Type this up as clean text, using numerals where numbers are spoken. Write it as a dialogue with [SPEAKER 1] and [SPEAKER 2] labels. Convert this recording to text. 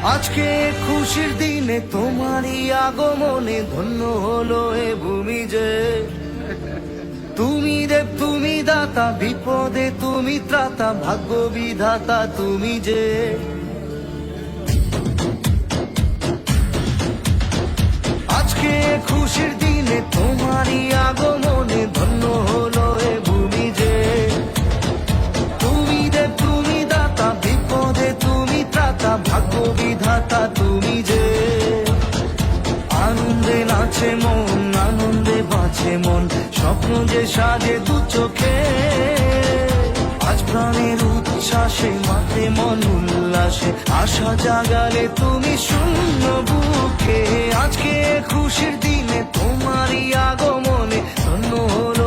[SPEAKER 1] আজকে খুশির দিনে তোমারই আগমনে ধন্য হলো এ ভূমি যে। তুমি দেব তুমি দাতা, বিপদে তুমি ত্রাতা, ভাগ্য বিধাতা তুমি যে। আজকে খুশির দিনে তোমারই আগমনে ধন্য হলো এ ভূমি যে। তুমি দেব তুমি দাতা, বিপদে তুমি ত্রাতা, ভাগ্য বিধাতা তুমি যে। আনন্দে নাচে মন, আনন্দে বাঁচে মন, স্বপ্ন যে সাজে দু চোখে। আজ প্রাণের উচ্ছ্বাসে মাতে মন উল্লাসে, আশা জাগালে তুমি শূন্য বুকে। আজকে খুশির দিনে তোমারই আগমনে ধন্য হলো